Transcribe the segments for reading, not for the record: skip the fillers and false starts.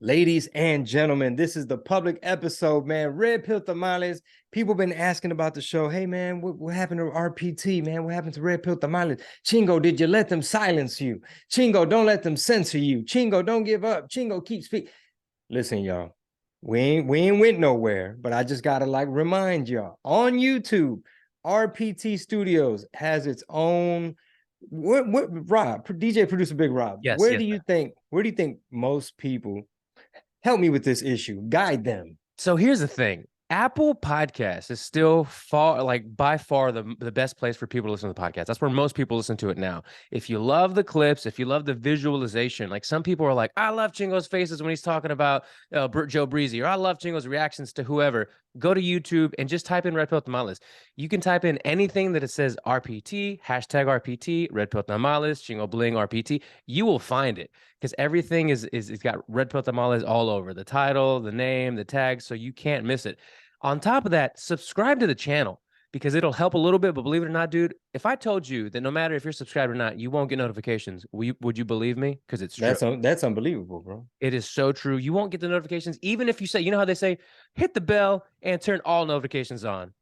Ladies and gentlemen, this is the public episode, man. Red Pill Tamales. People been asking about the show. Hey, man, what happened to RPT, man? What happened to Red Pill Tamales? Chingo, did you let them silence you? Chingo, don't let them censor you. Chingo, don't give up. Chingo, keep speaking. Listen, y'all, we ain't went nowhere, but I just gotta remind y'all on YouTube, RPT Studios has its own. What Rob, DJ producer Big Rob? Yes, Where yes, do you sir. think? Where do you think most people help me with this issue? Guide them. So here's the thing. Apple Podcast is still by far the best place for people to listen to the podcast. That's where most people listen to it now. If you love the clips, if you love the visualization, like some people are like, I love Chingo's faces when he's talking about Joe Breezy, or I love Chingo's reactions to whoever. Go to YouTube and just type in Red Pill Tamales. You can type in anything that it says RPT, hashtag RPT, Red Pill Tamales, Chingo Bling RPT. You will find it because everything is it's got Red Pill Tamales all over the title, the name, the tag, so you can't miss it. On top of that, subscribe to the channel because it'll help a little bit. But believe it or not, dude, if I told you that no matter if you're subscribed or not, you won't get notifications, would you believe me? Because it's true. That's unbelievable, bro. It is so true. You won't get the notifications, even if you say, you know how they say, hit the bell and turn all notifications on.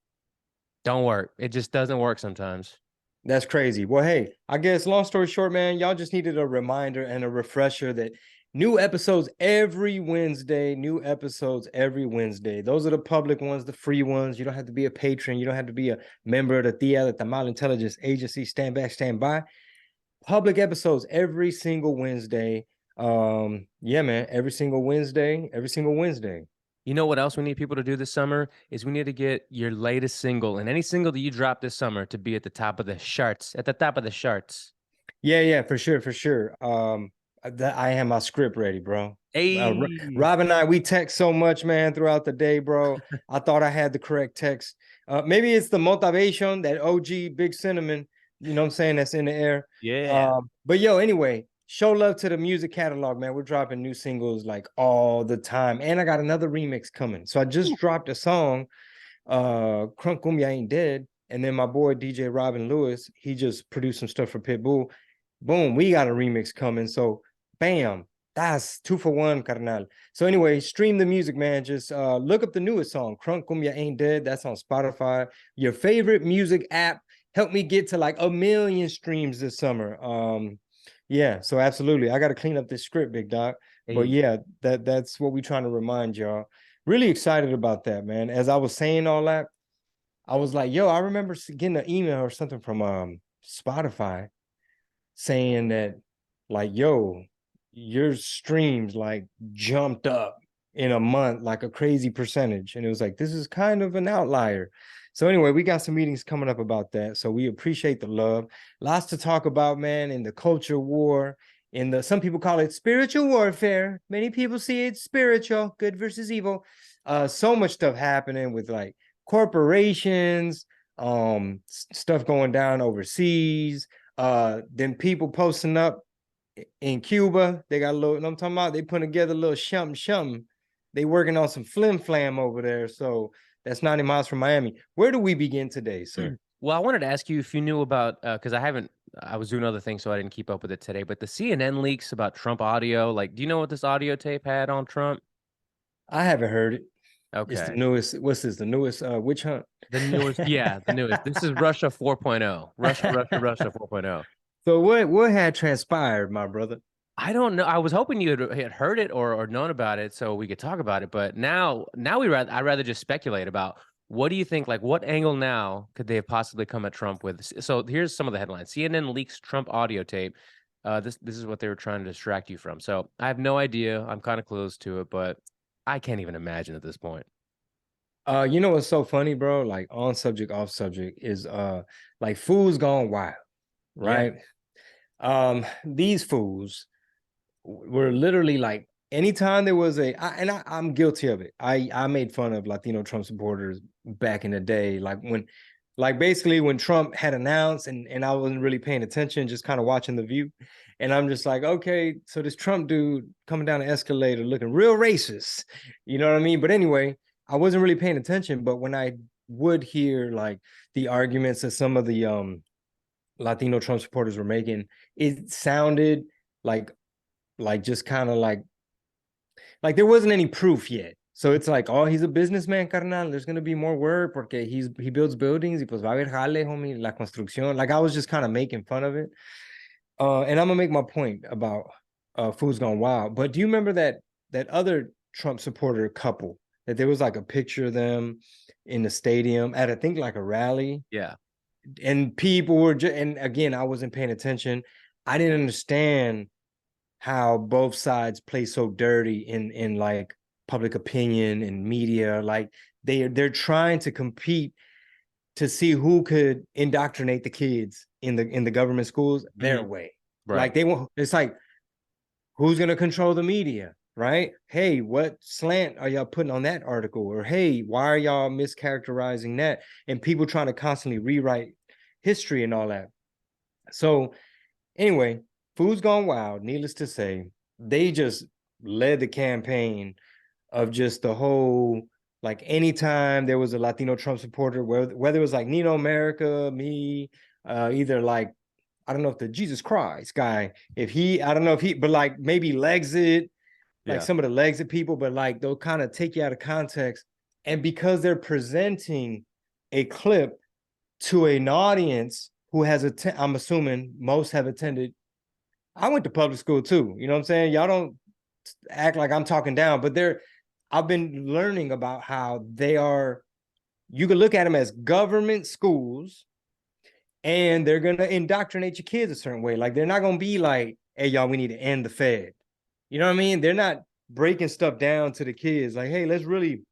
Don't work. It just doesn't work sometimes. That's crazy. Well, hey, I guess long story short, man, y'all just needed a reminder and a refresher that new episodes every Wednesday. New episodes every Wednesday. Those are the public ones, the free ones. You don't have to be a patron. You don't have to be a member of the TIA, the Tamal Intelligence Agency. Stand back, stand by. Public episodes every single Wednesday. Yeah, man, every single Wednesday, every single Wednesday. You know what else we need people to do this summer is we need to get your latest single and any single that you drop this summer to be at the top of the charts, at the top of the charts. Yeah, for sure, for sure. I have my script ready, bro. Hey, Rob and I, we text so much, man, throughout the day, bro. I thought I had the correct text. Maybe it's the motivation, that OG Big Cinnamon, you know what I'm saying, that's in the air. yeah. But yo, anyway, show love to the music catalog, man. We're dropping new singles like all the time. And I got another remix coming. So I just dropped a song, Crunk Cumbia Ain't Dead. And then my boy DJ Robin Lewis, he just produced some stuff for Pitbull. Boom, we got a remix coming. So bam, that's 2 for 1, carnal. So anyway, stream the music, man. Just look up the newest song, Crunk Cumbia Ain't Dead. That's on Spotify. Your favorite music app. Help me get to like 1 million streams this summer. Yeah, so absolutely. I got to clean up this script, big dog. But Hey, yeah, that's what we're trying to remind y'all. Really excited about that, man. As I was saying all that, I was like, yo, I remember getting an email or something from Spotify saying that, like, yo, your streams like jumped up in a month like a crazy percentage. And it was like, this is kind of an outlier. So anyway, we got some meetings coming up about that. So we appreciate the love. Lots to talk about, man, in the culture war, in the some people call it spiritual warfare. Many people see it spiritual, good versus evil. So much stuff happening with like corporations, stuff going down overseas, then people posting up in Cuba. They got a little, you know what I'm talking about? They put together a little shum. They working on some flim flam over there. So that's 90 miles from Miami. Where do we begin today, sir? well, I wanted to ask you if you knew about because I was doing other things, so I didn't keep up with it today. But the CNN leaks about Trump audio, like, do you know what this audio tape had on Trump? I haven't heard it. It's the Okay, newest. What's this? The newest witch hunt. the newest, yeah, the newest. This is Russia 4.0. Russia 4.0. So what had transpired, my brother? I don't know. I was hoping you had heard it or known about it so we could talk about it. But now I'd rather just speculate about what do you think? Like, what angle now could they have possibly come at Trump with? So here's some of the headlines: CNN leaks Trump audio tape. This is what they were trying to distract you from. So I have no idea. I'm kind of close to it, but I can't even imagine at this point. You know what's so funny, bro? Like on subject, off subject is like fools gone wild, Yeah. right? These fools were literally like anytime there was I'm guilty of it. I made fun of Latino Trump supporters back in the day, like basically when Trump had announced and I wasn't really paying attention, just kind of watching the view. And I'm just like, okay, so this Trump dude coming down the escalator looking real racist. You know what I mean? But anyway, I wasn't really paying attention. But when I would hear like the arguments that some of the Latino Trump supporters were making, it sounded like just kind of like like there wasn't any proof yet. So it's like, oh, he's a businessman, carnal. There's gonna be more work porque he builds buildings. Y pues va a haber jale, homie, la construcción. Like I was just kind of making fun of it. And I'm gonna make my point about Food's Gone Wild. But do you remember that other Trump supporter couple that there was like a picture of them in the stadium at I think like a rally, Yeah. and people were just, and again, I wasn't paying attention. I didn't understand how both sides play so dirty in like public opinion and media. Like they're trying to compete to see who could indoctrinate the kids in the government schools their way. Right. Like they want, it's like, who's gonna control the media, right? Hey, what slant are y'all putting on that article? Or hey, why are y'all mischaracterizing that? And people trying to constantly rewrite history and all that. So anyway, Food's Gone Wild, needless to say, they just led the campaign of just the whole, like anytime there was a Latino Trump supporter, whether it was like Nino America, me, either like, I don't know if the Jesus Christ guy, if he, I don't know if he, but like maybe Legsit, like some of the Legsit people, but like they'll kind of take you out of context. And because they're presenting a clip to an audience who has I'm assuming most have attended. I went to public school too. You know what I'm saying? Y'all don't act like I'm talking down, but I've been learning about how they are, you can look at them as government schools and they're going to indoctrinate your kids a certain way. Like they're not going to be like, hey, y'all, we need to end the Fed. You know what I mean? They're not breaking stuff down to the kids like, hey, let's really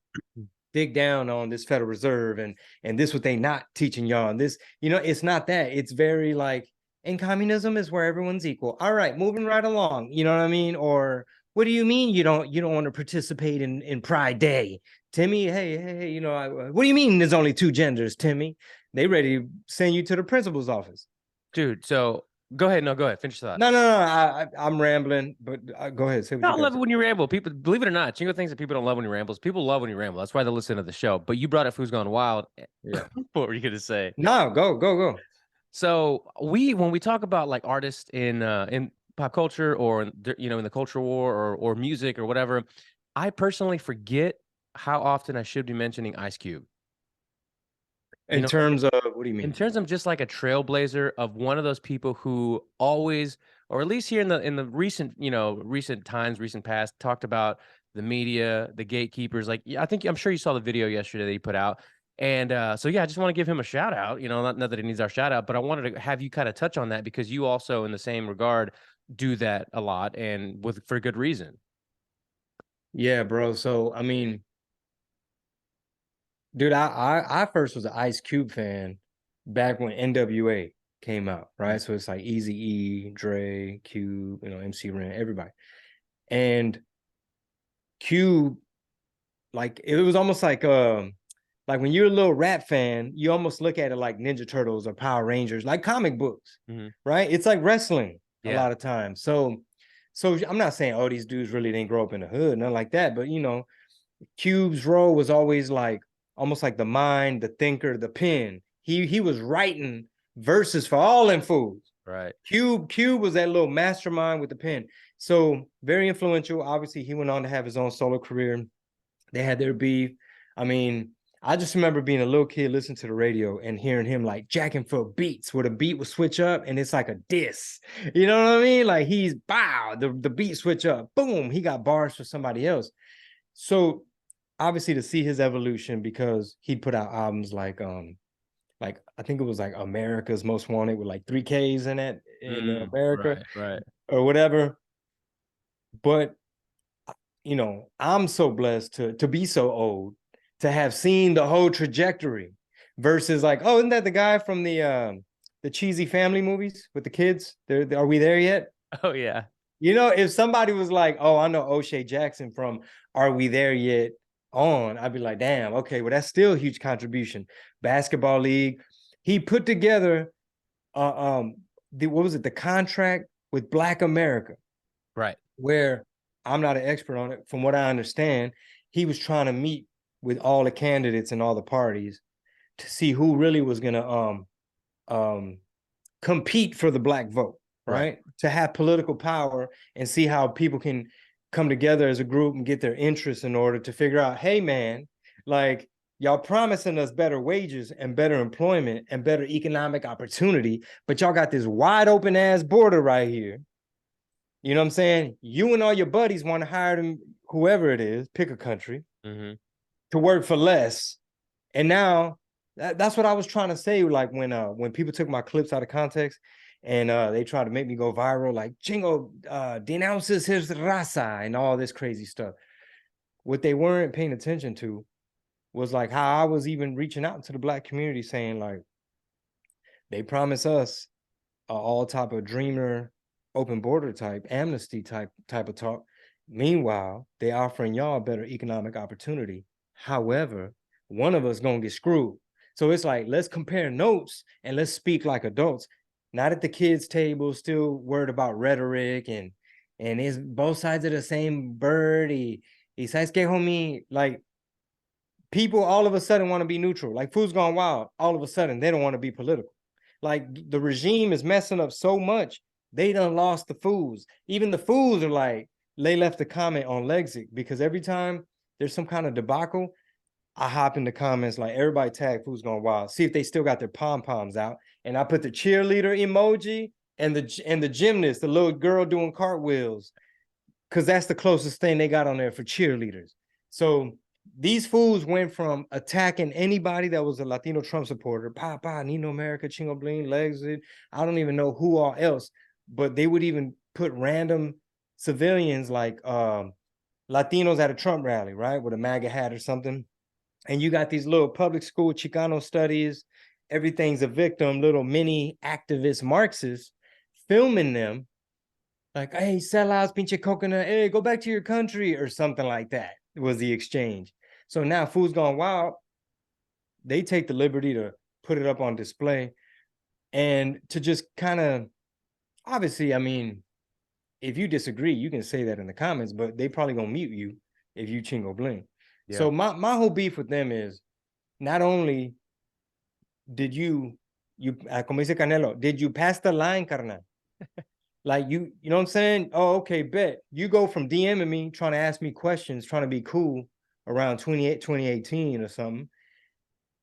dig down on this Federal Reserve and this what they not teaching y'all. And this, you know, it's not that. It's very like, and communism is where everyone's equal. All right, moving right along. You know what I mean? Or what do you mean you don't want to participate in Pride Day? Timmy, hey, you know, what do you mean there's only two genders, Timmy? They ready to send you to the principal's office. Dude, so go ahead. No, go ahead. Finish that. No. I'm rambling, but go ahead. Say what I you love got. it when you ramble. People, believe it or not, Chingo thinks that people don't love when you rambles. People love when you ramble. That's why they listen to the show. But you brought up Who's Gone Wild. Yeah. What were you gonna say? No, go. So when we talk about like artists in pop culture or in the culture war or music or whatever, I personally forget how often I should be mentioning Ice Cube. You In know, terms of what do you in mean? terms of just like a trailblazer of one of those people who always, or at least here in the recent times, recent past, talked about the media, the gatekeepers. Like, yeah, I'm sure you saw the video yesterday that he put out. And so yeah, I just want to give him a shout out. Not that he needs our shout out, but I wanted to have you kind of touch on that because you also, in the same regard, do that a lot and for good reason. Yeah, bro. So I mean, dude, I first was an Ice Cube fan back when NWA came out, right? So it's like Easy E, Dre, Cube, you know, MC Ren, everybody. And Cube, like it was almost like when you're a little rap fan, you almost look at it like Ninja Turtles or Power Rangers, like comic books, right? It's like wrestling a lot of times. So I'm not saying, oh, these dudes really didn't grow up in the hood, nothing like that, but you know, Cube's role was always like almost like the mind, the thinker, the pen. He was writing verses for all them fools. Right. Cube was that little mastermind with the pen. So very influential. Obviously, he went on to have his own solo career. They had their beef. I mean, I just remember being a little kid listening to the radio and hearing him like jacking for beats where the beat would switch up and it's like a diss. You know what I mean? Like he's bow, the beat switch up, boom, he got bars for somebody else. So obviously to see his evolution because he put out albums like I think it was like America's Most Wanted with like 3Ks in it in America Right. or whatever. But you know, I'm so blessed to be so old to have seen the whole trajectory versus like, oh, isn't that the guy from the cheesy family movies with the kids? Are we there yet? Oh yeah. You know, if somebody was like, oh, I know O'Shea Jackson from Are We There Yet on, I'd be like, damn, okay, well, that's still a huge contribution. Basketball league. He put together what was it, the contract with Black America. Right. Where I'm not an expert on it. From what I understand, he was trying to meet with all the candidates and all the parties to see who really was gonna compete for the Black vote, right? To have political power and see how people can come together as a group and get their interests in order to figure out, hey man, like y'all promising us better wages and better employment and better economic opportunity, but y'all got this wide open ass border right here. You know what I'm saying? You and all your buddies want to hire them, whoever it is, pick a country, to work for less. And now that's what I was trying to say. Like when people took my clips out of context and they tried to make me go viral, like Chingo denounces his raza and all this crazy stuff. What they weren't paying attention to was like how I was even reaching out to the Black community saying like, they promise us all type of dreamer, open border type, amnesty type of talk. Meanwhile, they offering y'all better economic opportunity. However, one of us gonna get screwed. So it's like, let's compare notes and let's speak like adults. Not at the kids' table, still worried about rhetoric and it's both sides of the same bird. Y sabes que, homie, like people all of a sudden want to be neutral. Like Food's Gone Wild, all of a sudden they don't want to be political. Like the regime is messing up so much, they done lost the fools. Even the fools are like, they left a comment on Lexic because every time there's some kind of debacle, I hop in the comments, like everybody tag Food's Gone Wild, see if they still got their pom-poms out. And I put the cheerleader emoji and the gymnast, the little girl doing cartwheels, because that's the closest thing they got on there for cheerleaders. So these fools went from attacking anybody that was a Latino Trump supporter, Nino America, Chingo Bling, Lexit, I don't even know who all else, but they would even put random civilians like Latinos at a Trump rally, right, with a MAGA hat or something. And you got these little public school Chicano studies, everything's a victim, little mini activist Marxists filming them like, hey, sellouts, pinche coconut, hey, go back to your country or something like that was the exchange. So now Food's Gone Wild, they take the liberty to put it up on display and to just kind of, obviously, I mean, if you disagree, you can say that in the comments, but they probably gonna mute you if you Chingo Bling. Yeah. So my whole beef with them is not only did you como dice Canelo, did you pass the line, carnal? Like you know what I'm saying? Oh, okay, bet. You go from DMing me, trying to ask me questions, trying to be cool around 2018 or something.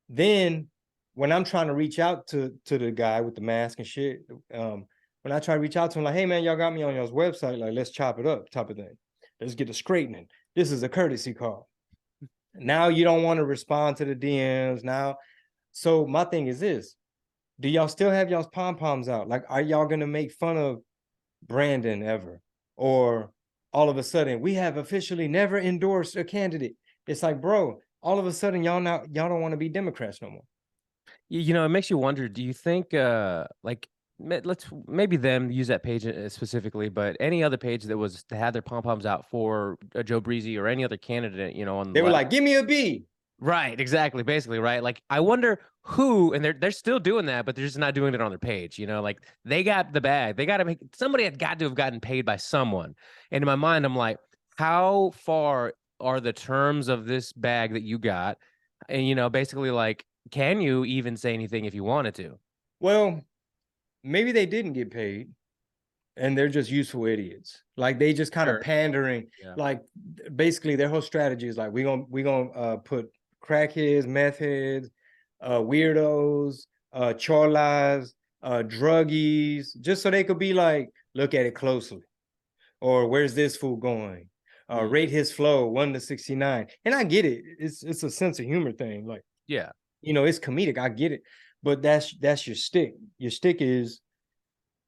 Then when I'm trying to reach out to the guy with the mask and shit, when I try to reach out to him, like, hey man, y'all got me on y'all's website, like let's chop it up, type of thing. Let's get the straightening. This is a courtesy call. Now you don't want to respond to the DMs now. So my thing is this: do y'all still have y'all's pom-poms out? Like, are y'all gonna make fun of Brandon ever? Or all of a sudden, we have officially never endorsed a candidate. It's like, bro, all of a sudden, y'all don't want to be Democrats no more. You know, it makes you wonder, do you think like let's maybe them use that page specifically, but any other page that had their pom-poms out for Joe Breezy or any other candidate, you know, on they were like, give me a B. Right, exactly, basically, right? Like, I wonder who, and they're still doing that, but they're just not doing it on their page, you know? Like, they got the bag. They got to make, somebody had got to have gotten paid by someone. And in my mind, I'm like, how far are the terms of this bag that you got? And, you know, basically, like, can you even say anything if you wanted to? Well, maybe they didn't get paid and they're just useful idiots. Like they just kind of pandering. Yeah. Like basically their whole strategy is like, we gonna put crackheads, meth heads, weirdos, cholas, druggies, just so they could be like, look at it closely. Or where's this fool going? Rate his flow 1 to 69. And I get it. It's a sense of humor thing. Like, yeah, you know, it's comedic. I get it. But that's your stick. Your stick is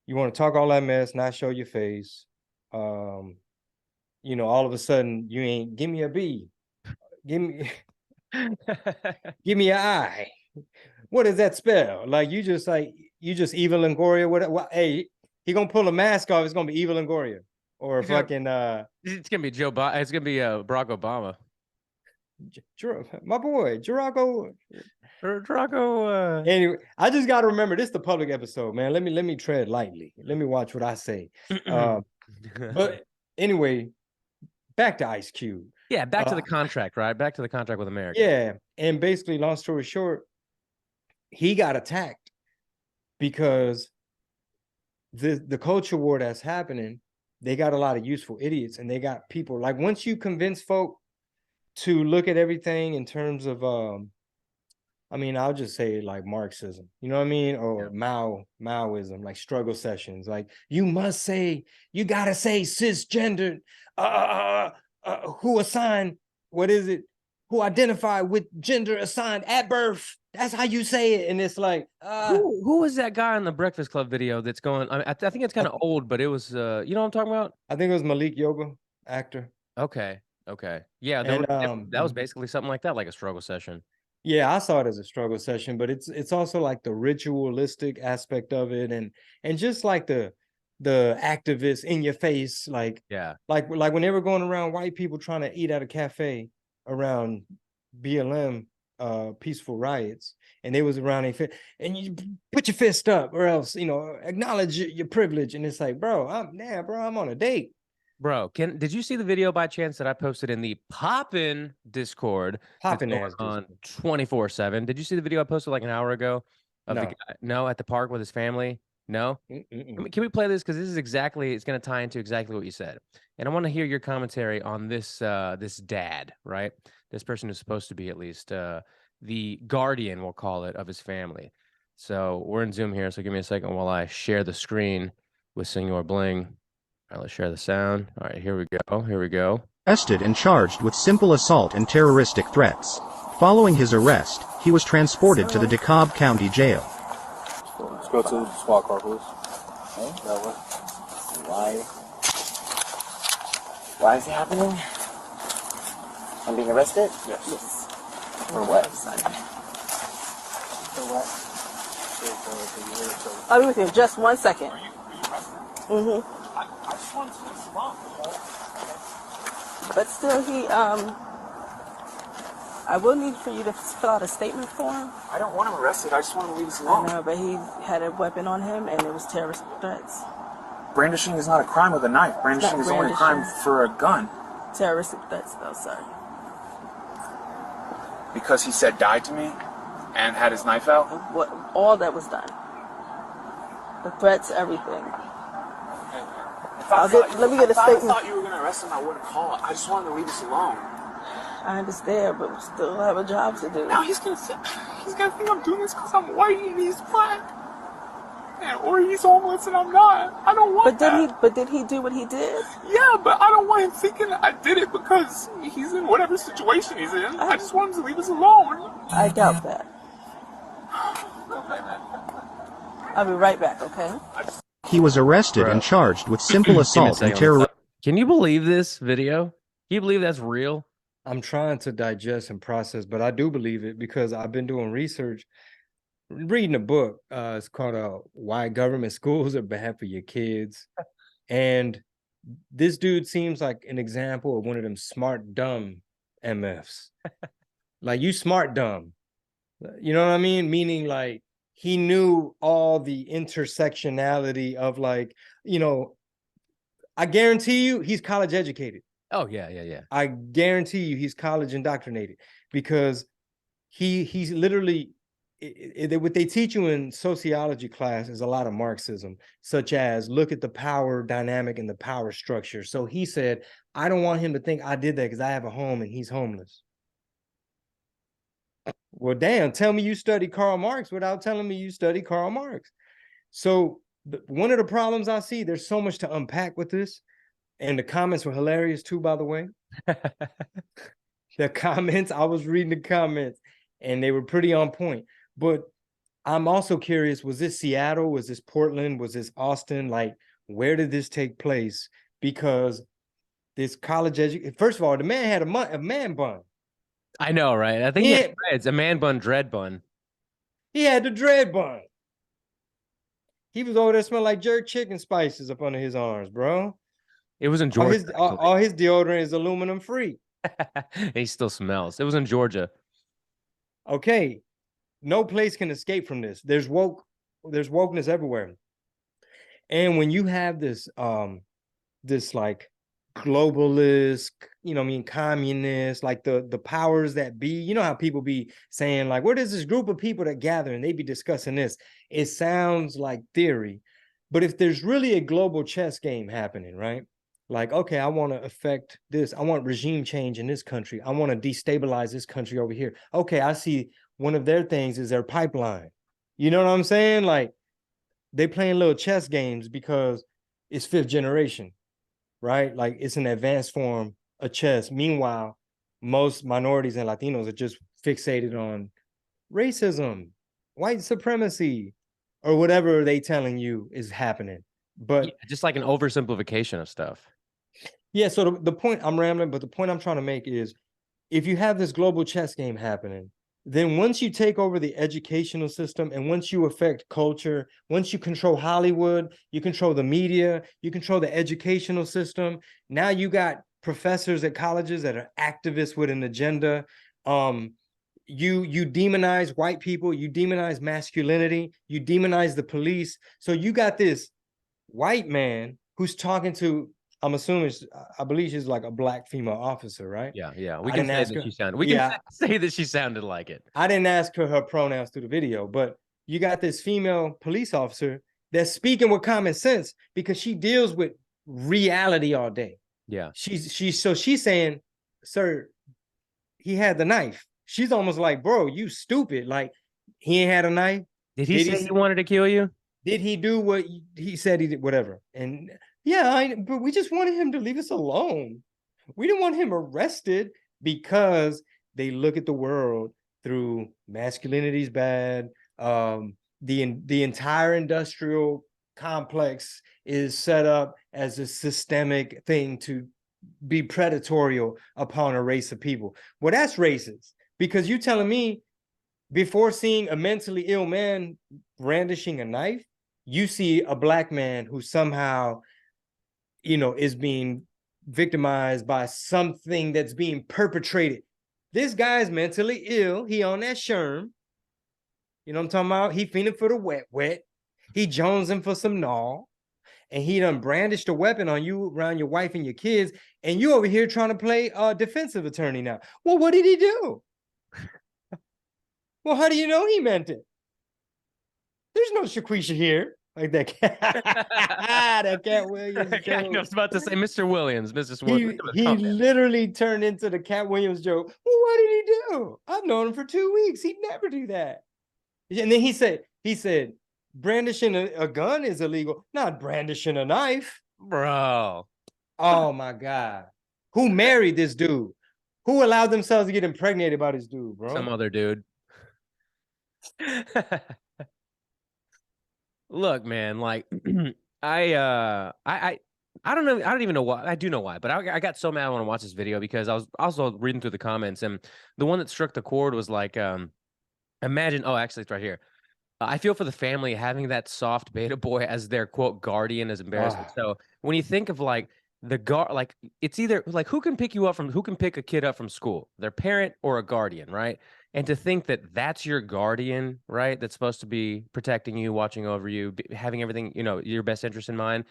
you want to talk all that mess, not show your face. You know, all of a sudden you ain't give me a B. Give me give me an I. What does that spell? Like you just Evil Longoria. What hey, he gonna pull a mask off, it's gonna be Evil Longoria. Or fucking it's gonna be it's gonna be Barack Obama. My boy, Draco. Anyway, I just gotta remember this is the public episode, man. Let me tread lightly. Let me watch what I say. But anyway, back to Ice Cube. Yeah, back to the contract, right? Back to the contract with America. Yeah, and basically, long story short, he got attacked because the culture war that's happening, they got a lot of useful idiots, and they got people like, once you convince folk to look at everything in terms of I mean, I'll just say like Marxism, you know what I mean? Or Maoism, like struggle sessions. Like, you gotta say cisgendered, who assigned, what is it? Who identify with gender assigned at birth. That's how you say it. And it's like, who was that guy in the Breakfast Club video that's going? I think it's kind of old, but it was, you know what I'm talking about? I think it was Malik Yoga, actor. Okay. Yeah, And that was basically something like that, like a struggle session. yeah, I saw it as a struggle session, but it's also like the ritualistic aspect of it, and just like the activists in your face, like Yeah. like when they were going around white people trying to eat at a cafe around BLM peaceful riots, and they was around and you put your fist up, or else, you know, acknowledge your privilege. And it's like, bro, I'm on a date. Bro, did you see the video by chance that I posted in the Poppin Discord that's Popping going ass on Discord. 24/7? Did you see the video I posted like an hour ago of the No. guy? No, at the park with his family? No? Mm-mm. Can we play this? Because this is exactly, it's going to tie into exactly what you said. And I want to hear your commentary on this this dad, right? This person who's supposed to be at least the guardian, we'll call it, of his family. So we're in Zoom here, so give me a second while I share the screen with Chingo Bling. All right, let's share the sound. All right, here we go. Here we go. Arrested and charged with simple assault and terroristic threats. Following his arrest, he was transported to the DeKalb County Jail. Let's go to the squad car, please. Okay. That way. Why is it happening? I'm being arrested? Yes. For what? For what? I'll be with you in just 1 second. Are you arrested? Mm-hmm. I just want to see this mom. But still, I will need for you to fill out a statement for him. I don't want him arrested. I just want him to leave us I alone. know, but he had a weapon on him, and it was terrorist threats. Brandishing is not a crime with a knife. Brandishing is only a crime for a gun. Terroristic threats, though, sir. Because he said die to me and had his knife out? What, all that was done. The threats, everything. Let me get a statement. I thought you were going to arrest him. I wouldn't call. I just wanted to leave us alone. I understand, but we still have a job to do. Now he's gonna think I'm doing this because I'm white and he's black, or he's homeless and I'm not. I don't want that. But did he do what he did? Yeah, but I don't want him thinking I did it because he's in whatever situation he's in. I just want him to leave us alone. I doubt that. I'll be right back, okay? He was arrested and charged with simple assault and terrorism. Can you believe this video? Can you believe that's real? I'm trying to digest and process, but I do believe it because I've been doing research, reading a book. It's called Why Government Schools Are Bad for Your Kids. And this dude seems like an example of one of them smart, dumb MFs. Like, you smart, dumb. You know what I mean? Meaning, like, he knew all the intersectionality of, like, you know, I guarantee you he's college educated. Oh, yeah. I guarantee you he's college indoctrinated, because he's literally, what they teach you in sociology class is a lot of Marxism, such as look at the power dynamic and the power structure. So he said, I don't want him to think I did that because I have a home and he's homeless. Well, damn, tell me you study Karl Marx without telling me you study Karl Marx. So one of the problems I see, there's so much to unpack with this. And the comments were hilarious too, by the way. The comments, I was reading the comments and they were pretty on point. But I'm also curious, was this Seattle? Was this Portland? Was this Austin? Like, where did this take place? Because this college education, first of all, the man had a man bun. I know, right? I think it's a man bun, dread bun. He had the dread bun. He was over there smelling like jerk chicken spices up under his arms, bro. It was in Georgia. All his deodorant is aluminum free. He still smells. It was in Georgia. Okay. No place can escape from this. There's wokeness everywhere. And when you have this this like globalist, you know what I mean, communist, like the powers that be, you know how people be saying like, where does this group of people that gather and they be discussing this? It sounds like theory. But if there's really a global chess game happening, right? Like, okay, I want to affect this. I want regime change in this country. I want to destabilize this country over here. Okay, I see one of their things is their pipeline. You know what I'm saying? Like, they playing little chess games because it's fifth generation, right? Like, it's an advanced form of chess. Meanwhile, most minorities and Latinos are just fixated on racism, white supremacy, or whatever they telling you is happening. But Yeah, just like an oversimplification of stuff. yeah, so the point, I'm rambling, but the point I'm trying to make is, if you have this global chess game happening, then once you take over the educational system and once you affect culture, once you control Hollywood, you control the media, you control the educational system. Now you got professors at colleges that are activists with an agenda. You demonize white people, you demonize masculinity, you demonize the police. So you got this white man who's talking to, I'm assuming, I believe she's like a black female officer, right? Yeah, yeah. We I can didn't say ask that her. she sounded. We Yeah, can say that she sounded like it. I didn't ask her pronouns through the video, but you got this female police officer that's speaking with common sense because she deals with reality all day. Yeah. She's saying, sir, he had the knife. She's almost like, bro, you stupid. Like, he ain't had a knife. Did he say he wanted to kill you? Did he do what he said he did? Whatever. And yeah, but we just wanted him to leave us alone. We didn't want him arrested because they look at the world through masculinity's bad. The entire industrial complex is set up as a systemic thing to be predatorial upon a race of people. Well, that's racist, because you telling me before seeing a mentally ill man brandishing a knife, you see a black man who somehow, is being victimized by something that's being perpetrated. This guy's mentally ill. He on that sherm. You know what I'm talking about? He feeling for the wet. He jonesing for some gnaw. And he done brandished a weapon on you around your wife and your kids. And you over here trying to play a defensive attorney now. Well, what did he do? Well, how do you know he meant it? There's no Shaquisha here. Like that cat, that Cat Williams I was about to say Mr. Williams, Mrs. Williams. He literally turned into the Cat Williams joke. Well, what did he do? I've known him for 2 weeks. He'd never do that. And then he said, brandishing a gun is illegal, not brandishing a knife. Bro. Oh my God. Who married this dude? Who allowed themselves to get impregnated by this dude, bro? Some other dude. Look, man, like I don't know. I don't even know why. I do know why, but I got so mad when I watched this video because I was also reading through the comments, and the one that struck the chord was like, imagine. Oh, actually, it's right here. I feel for the family having that soft beta boy as their quote guardian is embarrassing. So when you think of like the like it's either like who can pick a kid up from school, their parent or a guardian, right? And to think that that's your guardian, right? That's supposed to be protecting you, watching over you, having everything, your best interest in mind.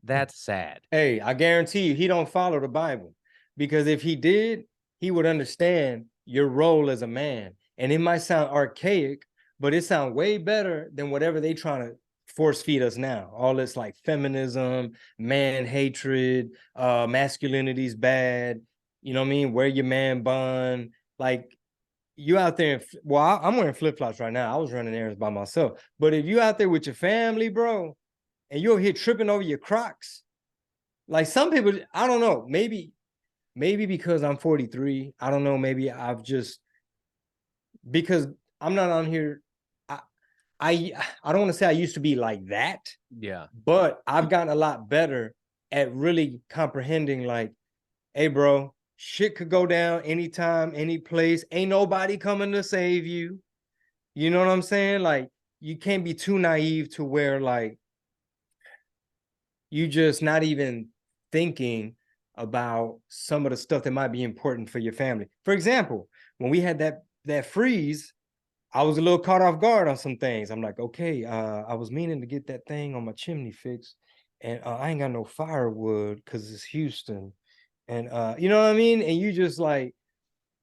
That's sad. Hey, I guarantee you, he don't follow the Bible, because if he did, he would understand your role as a man. And it might sound archaic, but it sounds way better than whatever they trying to force feed us now. All this like feminism, man hatred, masculinity's bad. You know what I mean? Wear your man bun. Like, you out there, I'm wearing flip-flops right now. I was running errands by myself. But if you out there with your family, bro, and you're here tripping over your Crocs, like some people, I don't know, maybe because I'm 43, I don't know, maybe I've just, because I'm not on here, I don't want to say I used to be like that. Yeah. But I've gotten a lot better at really comprehending, like, hey, bro, shit could go down anytime, any place. Ain't nobody coming to save you. You know what I'm saying? Like, you can't be too naive to where, like, you just not even thinking about some of the stuff that might be important for your family. For example, when we had that freeze, I was a little caught off guard on some things. I'm like, okay, I was meaning to get that thing on my chimney fixed, and I ain't got no firewood because it's Houston. And you know what I mean? And you just like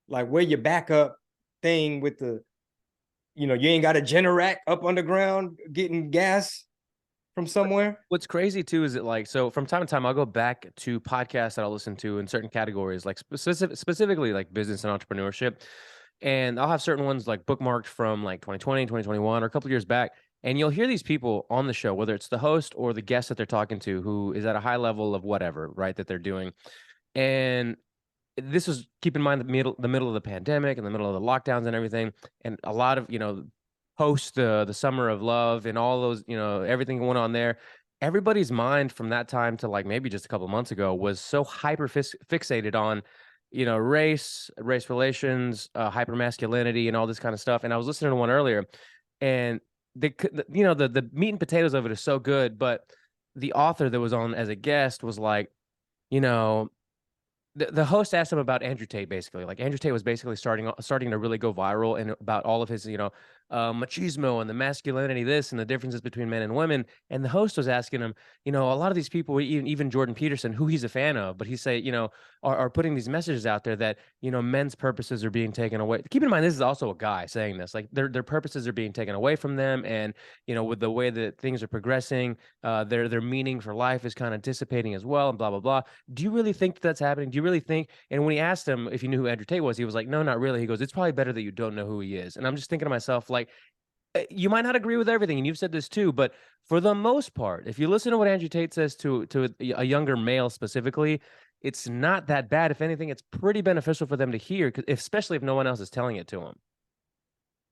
where your backup thing with the, you ain't got a Generac up underground getting gas from somewhere. What's crazy too is that, like, so from time to time I'll go back to podcasts that I'll listen to in certain categories, like specifically like business and entrepreneurship. And I'll have certain ones like bookmarked from like 2020, 2021, or a couple of years back. And you'll hear these people on the show, whether it's the host or the guest that they're talking to, who is at a high level of whatever, right, that they're doing. And this was, keep in mind, the middle of the pandemic and the middle of the lockdowns and everything, and a lot of, post the summer of love and all those, everything going on there. Everybody's mind from that time to like maybe just a couple months ago was so hyper fixated on, race relations, hyper masculinity, and all this kind of stuff. And I was listening to one earlier, and the meat and potatoes of it is so good, but the author that was on as a guest was like, you know the host asked him about Andrew Tate, basically. Like, Andrew Tate was basically starting to really go viral, and about all of his, machismo and the masculinity, this and the differences between men and women. And the host was asking him, a lot of these people, even Jordan Peterson, who he's a fan of, but he say, are putting these messages out there that, men's purposes are being taken away. Keep in mind, this is also a guy saying this, like their purposes are being taken away from them. And, with the way that things are progressing, their meaning for life is kind of dissipating as well, and blah, blah, blah. Do you really think that's happening? Do you really think? And when he asked him if he knew who Andrew Tate was, he was like, no, not really. He goes, it's probably better that you don't know who he is. And I'm just thinking to myself, like, you might not agree with everything, and you've said this too, but for the most part, if you listen to what Andrew Tate says to a younger male specifically, it's not that bad. If anything, it's pretty beneficial for them to hear, especially if no one else is telling it to them.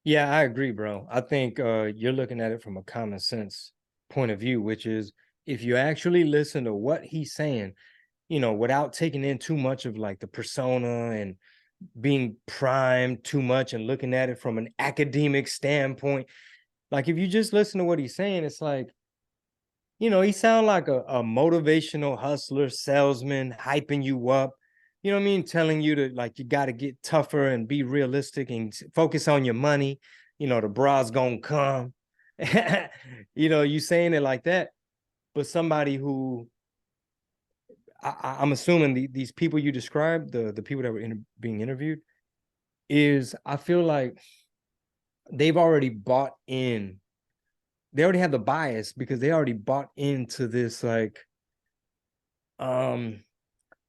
Yeah, I agree, bro. I think you're looking at it from a common sense point of view, which is if you actually listen to what he's saying, without taking in too much of like the persona and being primed too much and looking at it from an academic standpoint. Like, if you just listen to what he's saying, it's like, he sounds like a motivational hustler, salesman, hyping you up, you know what I mean? Telling you to, like, you got to get tougher and be realistic and focus on your money. The bra's gonna come. You saying it like that. But somebody who, I'm assuming these people you described, the people that were being interviewed, I feel like they've already bought in. They already have the bias because they already bought into this like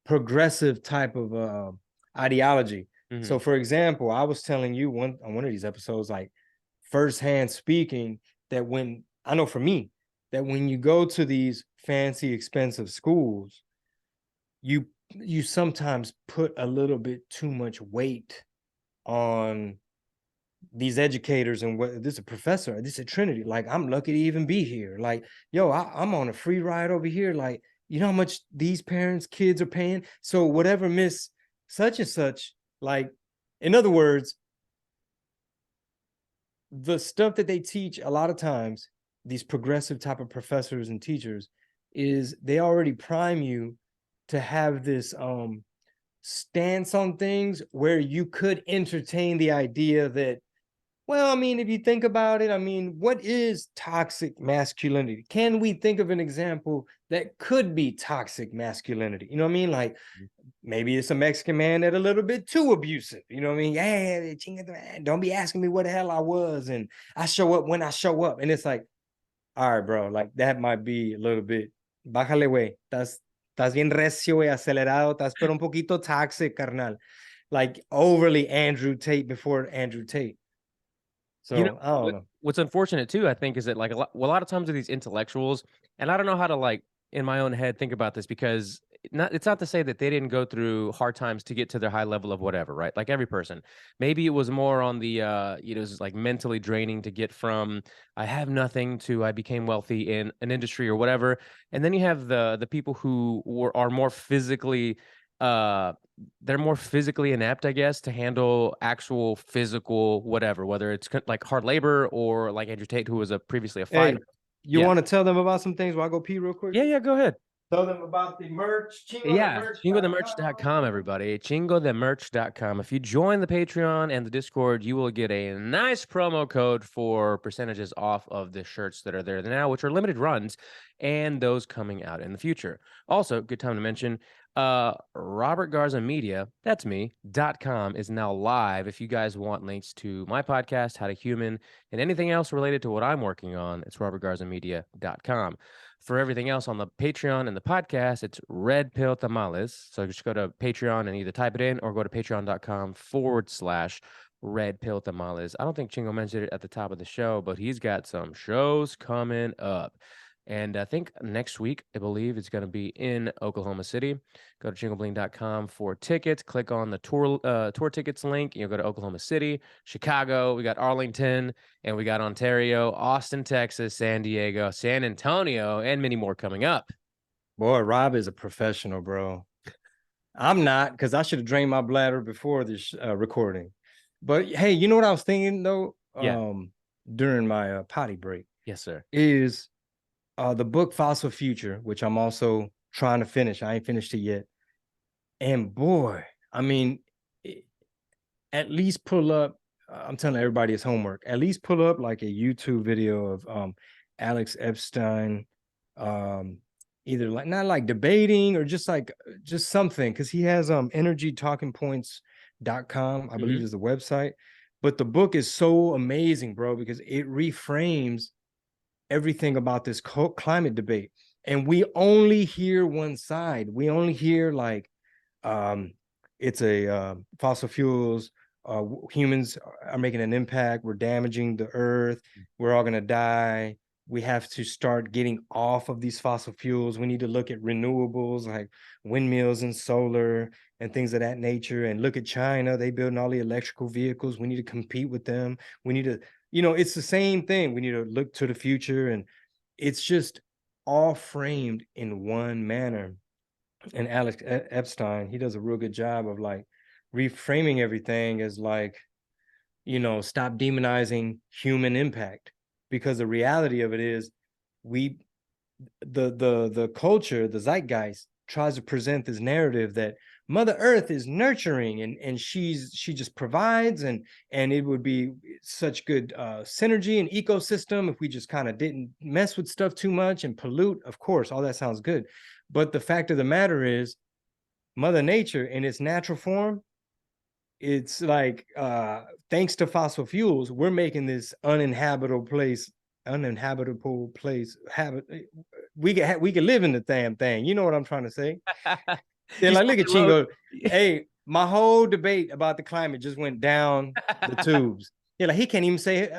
progressive type of ideology. Mm-hmm. So, for example, I was telling you on one of these episodes, like, firsthand speaking, that when I know for me that when you go to these fancy, expensive schools, you sometimes put a little bit too much weight on these educators and what this is a professor, this is a Trinity. Like, I'm lucky to even be here. Like, yo, I'm on a free ride over here. Like, you know how much these parents' kids are paying? So whatever Miss such and such, like, in other words, the stuff that they teach a lot of times, these progressive type of professors and teachers, is they already prime you to have this stance on things where you could entertain the idea that, well, I mean, if you think about it, I mean, what is toxic masculinity? Can we think of an example that could be toxic masculinity? You know what I mean? Like, maybe it's a Mexican man that a little bit too abusive. You know what I mean? Hey, don't be asking me what the hell I was, and I show up when I show up. And it's like, all right, bro, like, that might be a little bit, bájale, güey. Estás bien recio, güey, acelerado. Estás pero un poquito toxic, carnal. Like, overly Andrew Tate before Andrew Tate. So, I don't know. What's unfortunate too, I think, is that like a lot of times with these intellectuals, and I don't know how to, like, in my own head think about this, because it's not to say that they didn't go through hard times to get to their high level of whatever, right? Like, every person, maybe it was more on the it's like mentally draining to get from I have nothing to I became wealthy in an industry or whatever. And then you have the people who are more physically they're more physically inept, I guess, to handle actual physical whatever, whether it's like hard labor or like Andrew Tate, who was previously a fighter. Hey, you want to tell them about some things while I go pee real quick? Yeah, go ahead. Tell them about the merch. Chingothemerch.com, everybody. Chingothemerch.com. If you join the Patreon and the Discord, you will get a nice promo code for percentages off of the shirts that are there now, which are limited runs, and those coming out in the future. Also, good time to mention, Robert Garza Media, that's me, .com is now live. If you guys want links to my podcast, How to Human, and anything else related to what I'm working on, it's robertgarzamedia.com. For everything else on the Patreon and the podcast, it's Red Pill Tamales. So just go to Patreon and either type it in or go to patreon.com/Red Pill Tamales. I don't think Chingo mentioned it at the top of the show, but he's got some shows coming up. And I think next week, I believe, it's going to be in Oklahoma City. Go to chingobling.com for tickets. Click on the tour tickets link. You'll go to Oklahoma City, Chicago. We got Arlington, and we got Ontario, Austin, Texas, San Diego, San Antonio, and many more coming up. Boy, Rob is a professional, bro. I'm not, because I should have drained my bladder before this recording. But hey, you know what I was thinking though? Yeah. During my potty break Yes, sir. is the book Fossil Future, which I'm also trying to finish. I ain't finished it yet. And boy, I mean, at least pull up, I'm telling everybody it's homework, at least pull up like a YouTube video of Alex Epstein, either like not like debating or just something, because he has energytalkingpoints.com, I believe is the website. But the book is so amazing, bro, because it reframes everything about this climate debate. And we only hear one side. We only hear like it's a fossil fuels, humans are making an impact, we're damaging the earth, we're all going to die, we have to start getting off of these fossil fuels, we need to look at renewables like windmills and solar and things of that nature. And look at China, they building all the electrical vehicles, we need to compete with them, we need to, it's the same thing, we need to look to the future. And it's just all framed in one manner. And Alex Epstein, he does a real good job of like reframing everything as like, stop demonizing human impact, because the reality of it is the culture, the zeitgeist tries to present this narrative that Mother Earth is nurturing and she just provides, and it would be such good synergy and ecosystem if we just kind of didn't mess with stuff too much and pollute. Of course, all that sounds good. But the fact of the matter is, Mother Nature in its natural form, it's like thanks to fossil fuels, we're making this uninhabitable place. We could live in the damn thing. You know what I'm trying to say? Then like, look at Chingo. Hey, my whole debate about the climate just went down the tubes. Yeah, like he can't even say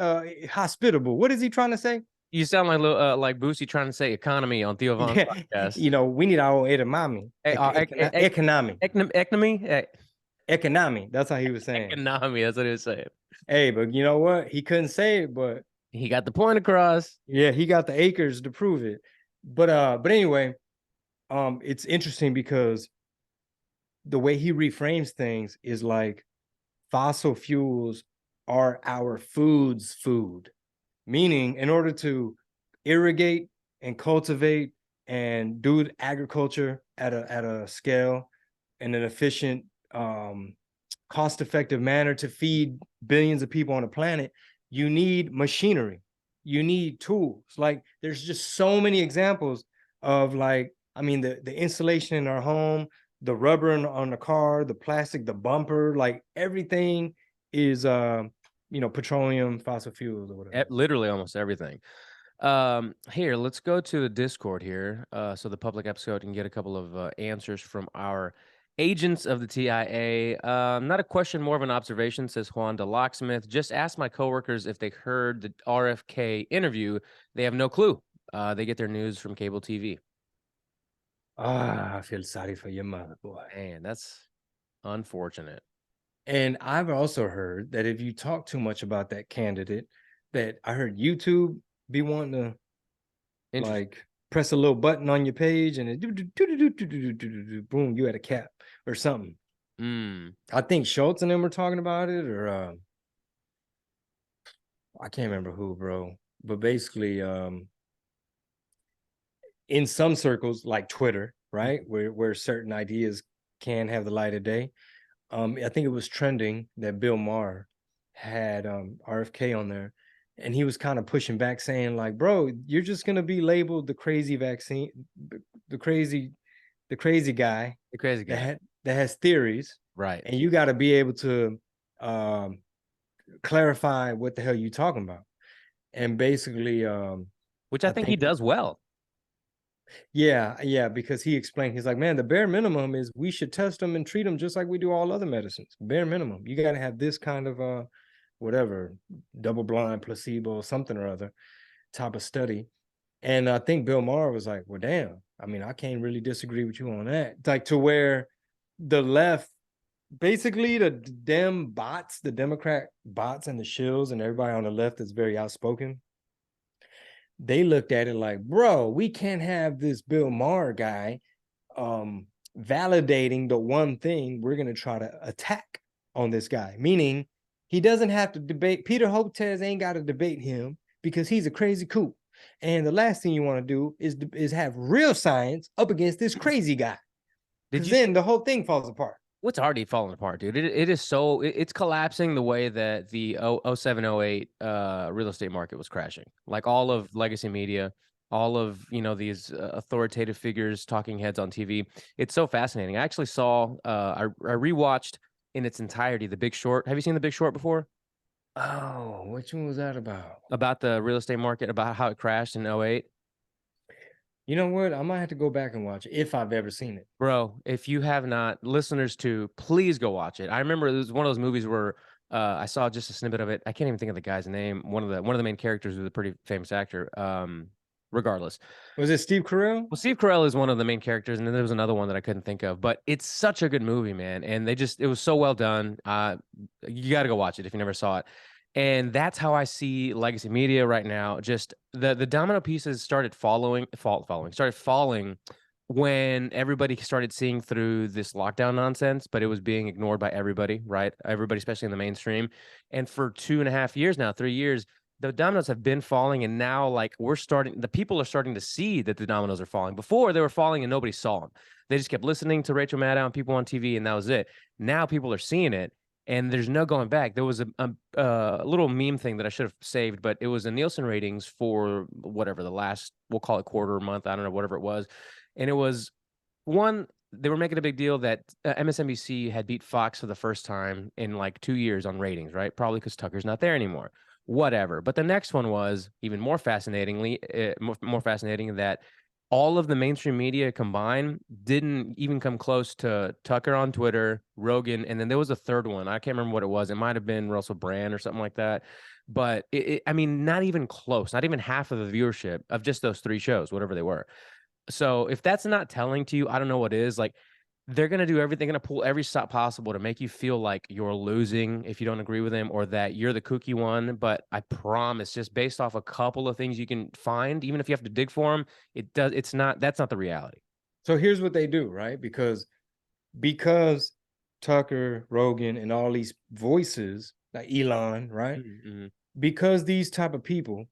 hospitable. What is he trying to say? You sound like Boosie trying to say economy on Theo Von's podcast. We need our own edamame. Economy. Economy. That's how he was saying. Economy. That's what he was saying. Hey, but you know what? He couldn't say it, but he got the point across. Yeah, he got the acres to prove it. But anyway, it's interesting because the way he reframes things is like fossil fuels are our food's food. Meaning, in order to irrigate and cultivate and do agriculture at a scale in an efficient, cost-effective manner to feed billions of people on the planet, you need machinery, you need tools. Like there's just so many examples of like, I mean, the insulation in our home, the rubber on the car, the plastic, the bumper, like everything is petroleum, fossil fuels or whatever. Literally almost everything. Here, let's go to the Discord here, so the public episode can get a couple of answers from our agents of the TIA. Not a question, more of an observation, says Juan de Locksmith. Just ask my coworkers if they heard the RFK interview. They have no clue. They get their news from cable TV. I feel sorry for your mother, boy. Man, that's unfortunate. And I've also heard that if you talk too much about that candidate, that I heard YouTube be wanting to like press a little button on your page and it boom, you had a cap or something. I think Schultz and them were talking about it, or I can't remember who, bro. But basically, in some circles like Twitter, right, where certain ideas can have the light of day, I think it was trending that Bill Maher had RFK on there, and he was kind of pushing back, saying like, bro, you're just gonna be labeled the crazy vaccine, the crazy the crazy guy The crazy guy. that has theories, Right. and you got to be able to clarify what the hell you talking about. And basically, Which I think he does well. yeah, because he explained, he's like, man, the bare minimum is we should test them and treat them just like we do all other medicines. Bare minimum. You got to have this kind of whatever, double blind, placebo, something or other type of study. And I think Bill Maher was like, well, damn, I mean, I can't really disagree with you on that. Like, to where the left, basically the damn bots, the Democrat bots and the shills and everybody on the left is very outspoken. They looked at it like, bro, we can't have this Bill Maher guy validating the one thing we're going to try to attack on this guy. Meaning he doesn't have to debate. Peter Hotez ain't got to debate him because he's a crazy kook. And the last thing you want to do is have real science up against this crazy guy. Because then the whole thing falls apart. What's already falling apart, dude? It is so it's collapsing the way that the 07, 08 real estate market was crashing. Like all of legacy media, all of these authoritative figures, talking heads on TV. It's so fascinating. I actually saw I rewatched in its entirety The Big Short. Have you seen The Big Short before? Oh, which one was that about? About the real estate market, about how it crashed in 08. You know what? I might have to go back and watch it if I've ever seen it. Bro, if you have not, listeners too, please go watch it. I remember it was one of those movies where I saw just a snippet of it. I can't even think of the guy's name. One of the main characters was a pretty famous actor. Regardless. Was it Steve Carell? Well, Steve Carell is one of the main characters, and then there was another one that I couldn't think of. But it's such a good movie, man. And it was so well done. You got to go watch it if you never saw it. And that's how I see legacy media right now. Just the domino pieces started falling when everybody started seeing through this lockdown nonsense, but it was being ignored by everybody, right? Everybody, especially in the mainstream. And for 2.5 years now, 3 years, the dominoes have been falling. And now, like, the people are starting to see that the dominoes are falling. Before, they were falling and nobody saw them. They just kept listening to Rachel Maddow and people on TV, and that was it. Now people are seeing it. And there's no going back. There was a little meme thing that I should have saved, but it was a Nielsen ratings for whatever the last, we'll call it quarter month, I don't know, whatever it was. And it was one, they were making a big deal that MSNBC had beat Fox for the first time in like 2 years on ratings, right? Probably because Tucker's not there anymore. Whatever. But the next one was even more fascinating that all of the mainstream media combined didn't even come close to Tucker on Twitter, Rogan, and then there was a third one. I can't remember what it was. It might have been Russell Brand or something like that. But I mean, not even close, not even half of the viewership of just those three shows, whatever they were. So if that's not telling to you, I don't know what is. Like, they're going to do everything, going to pull every stop possible to make you feel like you're losing if you don't agree with them, or that you're the kooky one. But I promise, just based off a couple of things you can find, even if you have to dig for them, that's not the reality. So here's what they do, right? Because Tucker, Rogan, and all these voices, like Elon, right? Mm-hmm. Because these type of people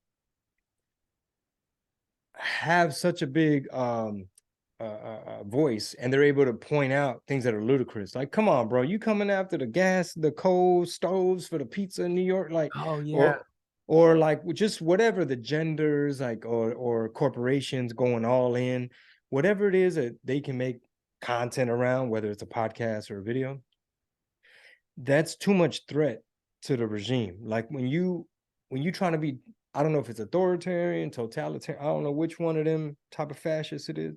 have such a big voice, and they're able to point out things that are ludicrous. Like, come on, bro, you coming after the gas, the coal stoves for the pizza in New York, like, oh yeah, or like just whatever the genders, like, or corporations going all in, whatever it is that they can make content around, whether it's a podcast or a video. That's too much threat to the regime. Like when you trying to be, I don't know if it's authoritarian, totalitarian, I don't know which one of them type of fascists it is,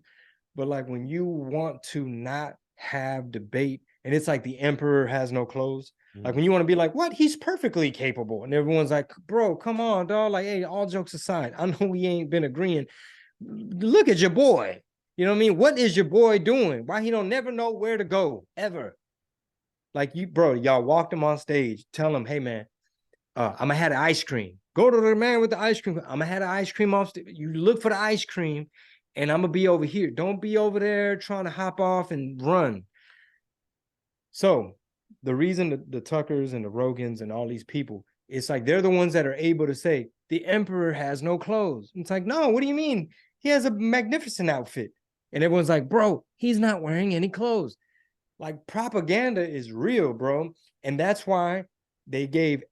but like when you want to not have debate, and it's like the emperor has no clothes. Like when you want to be like, what? He's perfectly capable. And everyone's like, bro, come on, dog. Like, hey, all jokes aside, I know we ain't been agreeing. Look at your boy. You know what I mean? What is your boy doing? Why he don't never know where to go, ever? Like you, bro, y'all walked him on stage. Tell him, hey, man, I'm going to have the ice cream. Go to the man with the ice cream. I'm going to have the ice cream off. You look for the ice cream, and I'm going to be over here. Don't be over there trying to hop off and run. So the reason the Tuckers and the Rogans and all these people, it's like they're the ones that are able to say, the emperor has no clothes. It's like, no, what do you mean? He has a magnificent outfit. And everyone's like, bro, he's not wearing any clothes. Like, propaganda is real, bro. And that's why they gave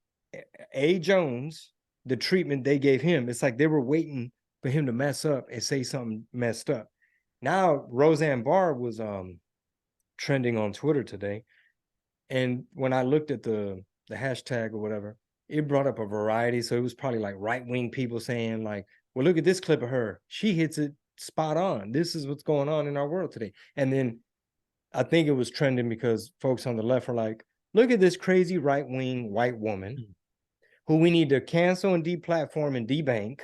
A. Jones the treatment they gave him. It's like they were waiting for him to mess up and say something messed up. Now Roseanne Barr was trending on Twitter today, and when I looked at the hashtag or whatever, it brought up a variety. So it was probably like right-wing people saying like, well, look at this clip of her. She hits it spot on. This is what's going on in our world today. And then I think it was trending because folks on the left were like, look at this crazy right-wing white woman who we need to cancel and deplatform and debank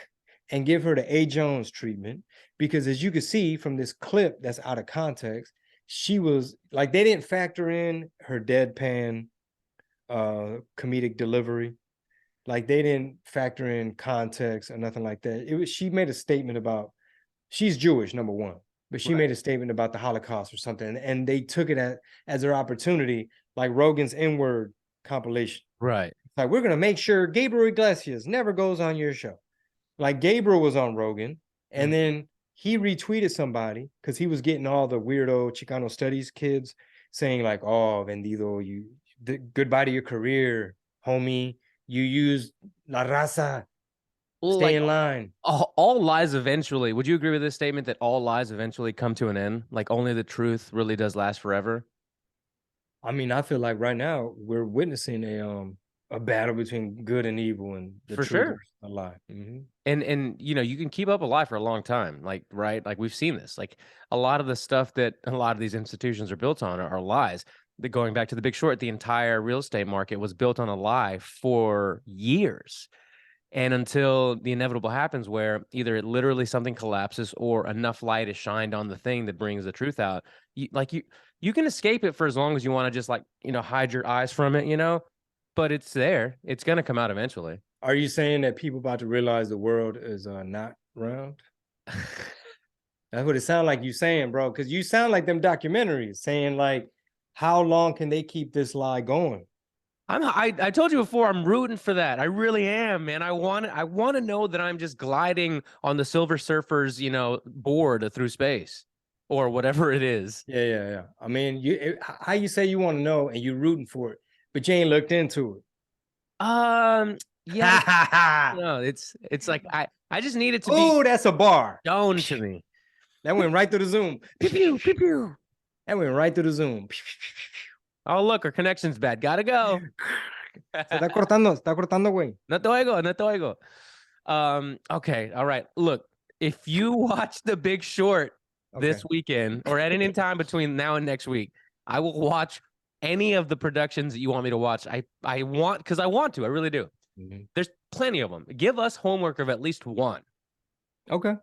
and give her the A. Jones treatment. Because as you can see from this clip that's out of context, she was like, they didn't factor in her deadpan comedic delivery. Like they didn't factor in context or nothing like that. It was, she made a statement about, she's Jewish, number one, but she made a statement about the Holocaust or something. And they took it as their opportunity, like Rogan's N-word compilation. Right. Like, we're going to make sure Gabriel Iglesias never goes on your show. Like Gabriel was on Rogan, and then he retweeted somebody because he was getting all the weirdo Chicano studies kids saying like, oh, vendido, goodbye to your career, homie. You used la raza. Well, Stay in line. All lies eventually. Would you agree with this statement that all lies eventually come to an end? Like only the truth really does last forever? I mean, I feel like right now we're witnessing a battle between good and evil, and the For truth sure. is a lie. Mm-hmm. And you know, you can keep up a lie for a long time, like, right? Like we've seen this. Like a lot of the stuff that a lot of these institutions are built on are lies. Going back to The Big Short, the entire real estate market was built on a lie for years. And until the inevitable happens where either it literally something collapses or enough light is shined on the thing that brings the truth out, you can escape it for as long as you want to just like, you know, hide your eyes from it, you know, but it's there. It's going to come out eventually. Are you saying that people about to realize the world is not round? That's what it sounds like you saying, bro. Because you sound like them documentaries saying like, how long can they keep this lie going? I told you before, I'm rooting for that. I really am, man. I want to know that I'm just gliding on the Silver Surfer's, you know, board through space or whatever it is. Yeah. I mean, how you say you want to know and you're rooting for it, but you ain't looked into it. Yeah. No, it's like I just need it to be. Oh, that's a bar. Shown to me. That went right through the Zoom. Pew, pew, pew, pew. That went right through the Zoom. Oh, look, our connection's bad. Gotta go. Está cortando, güey. No te oigo, no te oigo. Okay, all right. Look, if you watch The Big Short this weekend or at any time between now and next week, I will watch any of the productions that you want me to watch. I want, because I want to. I really do. Mm-hmm. There's plenty of them. Give us homework of at least one. Okay.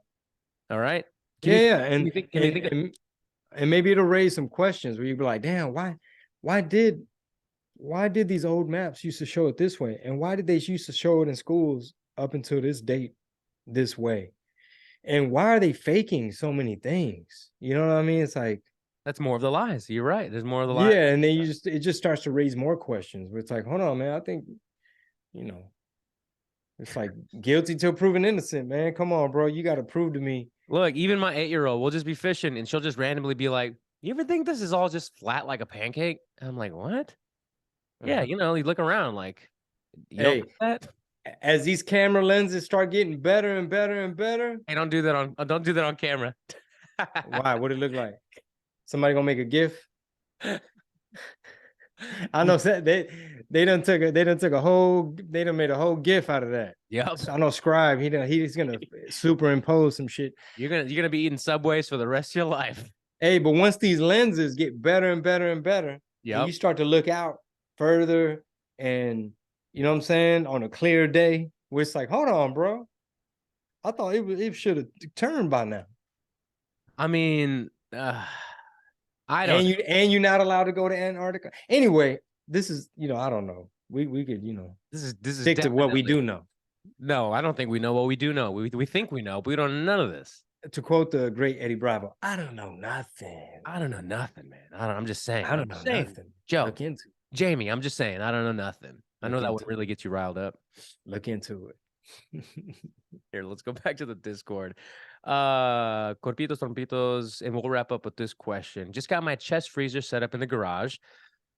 All right. And maybe it'll raise some questions where you'd be like, damn, why did these old maps used to show it this way? And why did they used to show it in schools up until this date this way? And why are they faking so many things? You know what I mean? It's like, that's more of the lies. You're right. There's more of the lies. Yeah, and then it just starts to raise more questions where it's like, hold on, man, I think, you know, it's like guilty till proven innocent, man. Come on, bro. You got to prove to me. Look, even my 8-year-old will just be fishing and she'll just randomly be like, you ever think this is all just flat like a pancake? And I'm like, what? Yeah, you know, you look around like, hey, as these camera lenses start getting better and better and better. Hey, don't do that on camera. Why? What it look like? Somebody gonna make a GIF? I know they done made a whole GIF out of that. Yep. I know Scribe, he's gonna superimpose some shit. You're gonna be eating Subways for the rest of your life. Hey, but once these lenses get better and better and better, and you start to look out further, and you know what I'm saying, on a clear day, where it's like, hold on, bro. I thought it should have turned by now. I mean, I don't. And you're not allowed to go to Antarctica. Anyway, this is, you know, I don't know. We could, you know, this is stick to what we do know. No, I don't think we know what we do know. We think we know, but we don't know none of this. To quote the great Eddie Bravo, I don't know nothing. I don't know nothing, man. I'm just saying. I don't know nothing. Joe, look into it. Jamie, I'm just saying. I don't know nothing. I know that would really get you riled up. Look into it. Here, let's go back to the Discord. Corpitos, trompitos, and we'll wrap up with this question. Just got my chest freezer set up in the garage.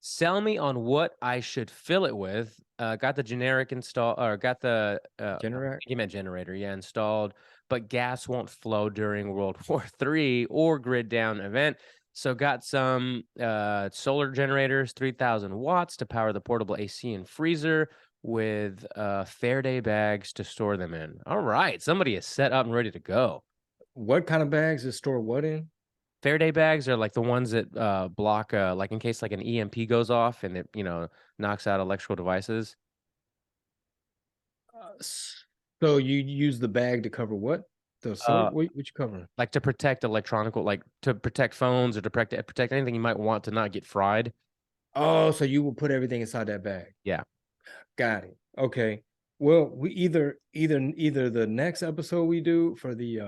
Sell me on what I should fill it with. Got the generic install, or got the generator. You meant generator, yeah, installed. but gas won't flow during World War III or grid down event. So got some solar generators, 3,000 watts to power the portable AC and freezer with Faraday bags to store them in. All right, somebody is set up and ready to go. What kind of bags is store what in? Faraday bags are like the ones that block, like in case like an EMP goes off and it, knocks out electrical devices. So you use the bag to cover what? The solar? What you covering? Like to protect electronic, like to protect phones or to protect anything you might want to not get fried. Oh, so you will put everything inside that bag. Yeah. Got it. Okay. Well, we either the next episode we do for the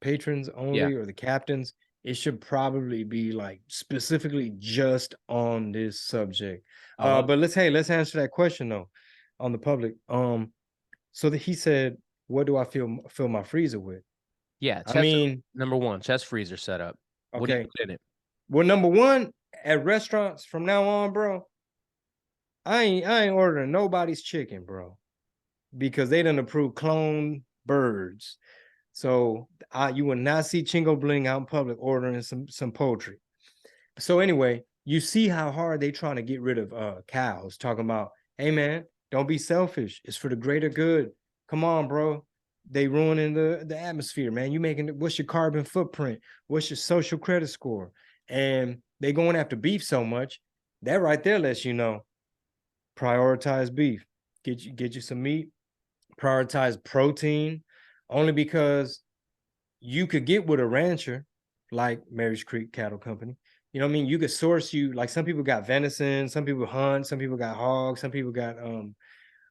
patrons only or the captains, it should probably be like specifically just on this subject. But let's answer that question though on the public. So that he said, what do I fill my freezer with? Yeah. I mean, number one, chest freezer setup. What do you okay. put in it? Well, number one, at restaurants from now on, bro, I ain't ordering nobody's chicken, bro, because they done approved clone birds. So you will not see Chingo Bling out in public ordering some poultry. So anyway, you see how hard they trying to get rid of cows, talking about, hey man, don't be selfish. It's for the greater good. Come on, bro. They ruining the atmosphere, man. You making what's your carbon footprint? What's your social credit score? And they going after beef so much. That right there lets you know. Prioritize beef. Get you some meat. Prioritize protein, only because you could get with a rancher like Mary's Creek Cattle Company. You know what I mean? You could source like some people got venison, some people hunt, some people got hogs, some people got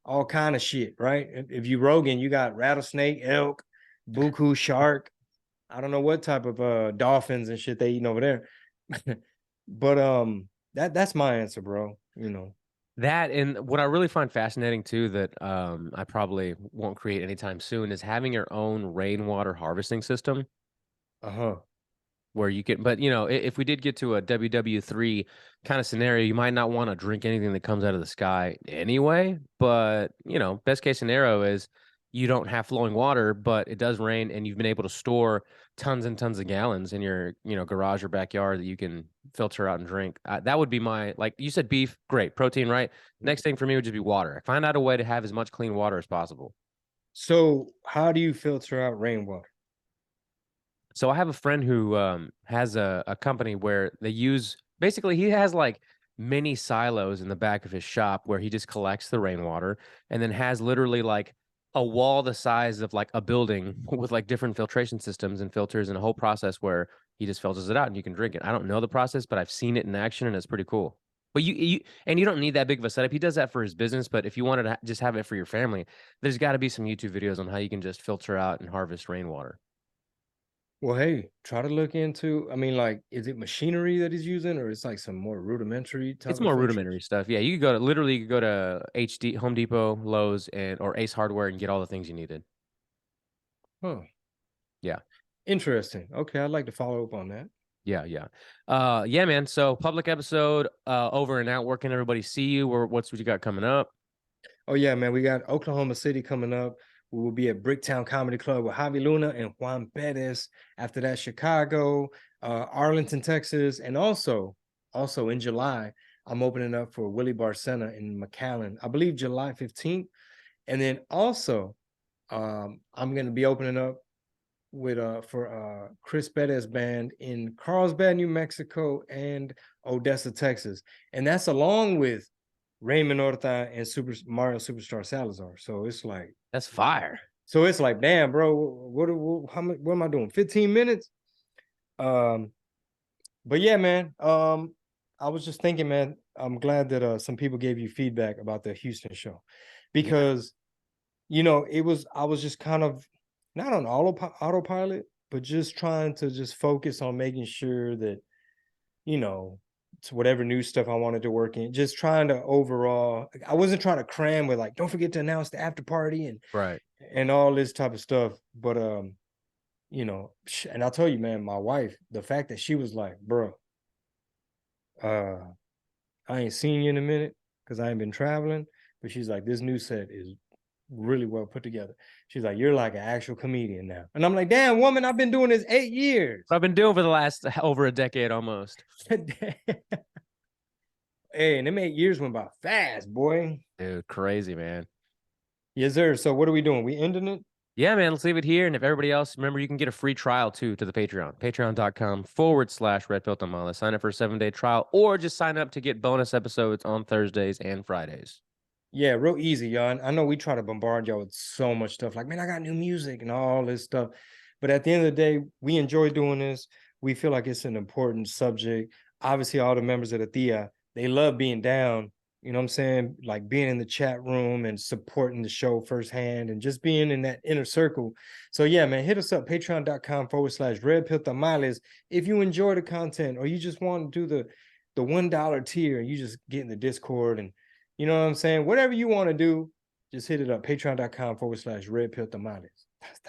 all kind of shit, right? If you Rogan, you got rattlesnake, elk, buku, shark. I don't know what type of dolphins and shit they eating over there. But that's my answer, bro. That, and what I really find fascinating too, that I probably won't create anytime soon, is having your own rainwater harvesting system. Where you can, but if we did get to a WW3 kind of scenario, you might not want to drink anything that comes out of the sky anyway. But best case scenario is you don't have flowing water, but it does rain, and you've been able to store tons and tons of gallons in your garage or backyard that you can filter out and drink. That would be my, like you said, beef, great protein, right? Next thing for me would just be water. Find out a way to have as much clean water as possible. So how do you filter out rainwater? So I have a friend who has a company where they use, basically he has like mini silos in the back of his shop where he just collects the rainwater and then has literally like a wall the size of like a building with like different filtration systems and filters and a whole process where he just filters it out and you can drink it. I don't know the process, but I've seen it in action and it's pretty cool. But you don't need that big of a setup. He does that for his business, but if you wanted to just have it for your family, there's got to be some YouTube videos on how you can just filter out and harvest rainwater. Well, hey, try to look into, I mean, like, is it machinery that he's using, or it's like some more rudimentary type It's of more filters? rudimentary stuff. Yeah, you could go to HD, Home Depot, Lowe's, or Ace Hardware and get all the things you needed. Huh. Yeah. Interesting. Okay, I'd like to follow up on that. Yeah, yeah, man. So public episode, over and out. Where can everybody see you? Or what you got coming up? Oh yeah, man, we got Oklahoma City coming up. We will be at Bricktown Comedy Club with Javi Luna and Juan Perez. After that, Chicago, Arlington, Texas, and also in July, I'm opening up for Willie Barcena in McAllen, I believe July 15th. And then also, I'm going to be opening up with for Chris Perez band in Carlsbad, New Mexico, and Odessa, Texas, and that's along with Raymond Horta and Mario Superstar Salazar. So it's like, that's fire. So it's like, damn, bro, what am I doing? 15 minutes. But yeah, man. I was just thinking, man, I'm glad that some people gave you feedback about the Houston show, because I was just kind of not on autopilot, but just trying to just focus on making sure that, to whatever new stuff I wanted to work in, just trying to overall, I wasn't trying to cram with like, don't forget to announce the after party and all this type of stuff. But, and I'll tell you, man, my wife, the fact that she was like, bro, I ain't seen you in a minute because I ain't been traveling, but she's like, this new set is really well put together. She's like, you're like an actual comedian now. And I'm like, damn, woman, I've been doing this 8 years. What I've been doing for the last over a decade almost. Hey, and them 8 years went by fast, boy. Dude, crazy, man. Yes, sir. So what are we doing? We ending it? Yeah, man, let's leave it here. And if everybody else, remember, you can get a free trial too to the Patreon. Patreon.com/Red Pill Tamales. Sign up for a 7-day trial or just sign up to get bonus episodes on Thursdays and Fridays. Yeah, real easy, y'all. I know we try to bombard y'all with so much stuff. Like, man, I got new music and all this stuff. But at the end of the day, we enjoy doing this. We feel like it's an important subject. Obviously, all the members of the Thea, they love being down. You know what I'm saying? Like being in the chat room and supporting the show firsthand and just being in that inner circle. So yeah, man, hit us up, patreon.com/Red Pill Tamales. If you enjoy the content or you just want to do the $1 tier and you just get in the Discord and you know what I'm saying? Whatever you want to do, just hit it up, patreon.com/Red Pill Tamales. That's